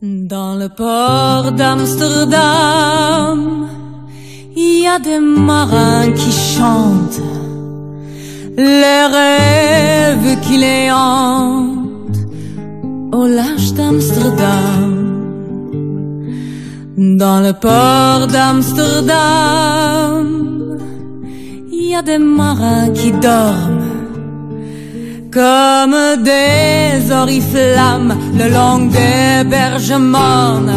Dans le port d'Amsterdam, il y a des marins qui chantent les rêves qui les hantent au large d'Amsterdam. Dans le port d'Amsterdam, il y a des marins qui dorment comme des oriflammes le long des berges mornes.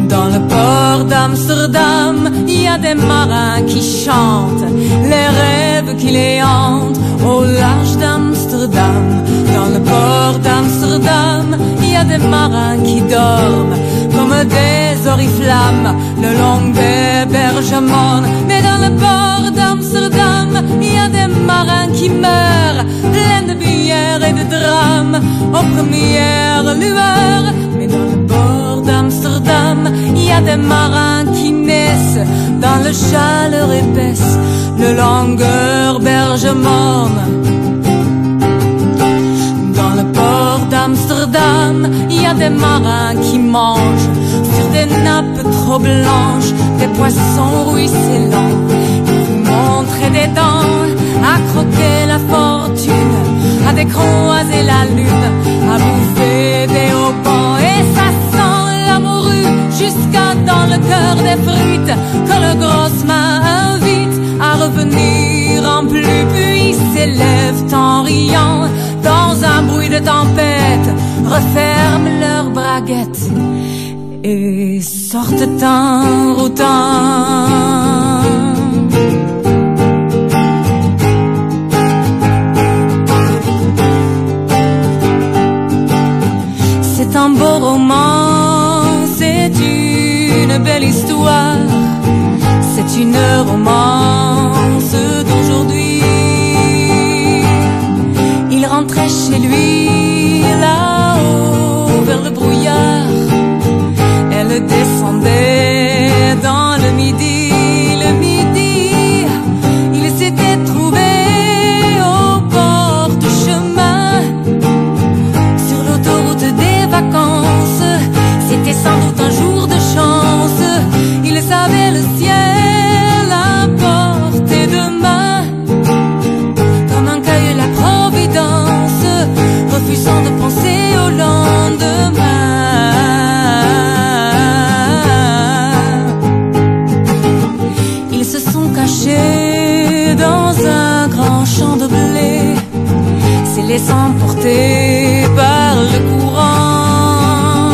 Dans le port d'Amsterdam, il y a des marins qui chantent les rêves qui les hantent au large d'Amsterdam. Dans le port d'Amsterdam, il y a des marins qui dorment comme des oriflammes le long des berges mornes. Mais dans le port d'Amsterdam, il y a des marins qui meurent pleins de bière et de drames aux premières lueurs. Mais dans le port d'Amsterdam, il y a des marins qui naissent dans le chaleur épaisse le longueur berges mornes. Dans le port d'Amsterdam, il y a des marins qui mangent sur des nappes trop blanches des poissons ruisselants. Ils vous montrent des dents à croquer la fortune, à décroiser la lune, à bouffer des haubans. Et ça sent la morue jusqu'à dans le cœur des frites que le grosse-main invite à revenir en plus. Puis s'élèvent en riant dans un bruit de tempête, referment leurs braguettes et sortent en routant. C'est un beau roman, c'est une belle histoire, c'est une romance d'aujourd'hui. Il rentrait chez lui là-haut vers le brouillard. Elle descendait dans le midi. Le midi, il s'était trouvé au bord du chemin, sur l'autoroute des vacances. C'était sans doute un jour de chance. Il savait le ciel à portée de main, comme un cahier la providence, refusant de penser au lendemain. Ils se sont cachés dans un grand champ de blé, se laissant porter par le courant,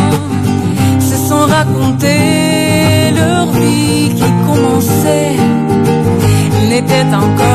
se sont racontés leur vie qui commençait. Il n'était encore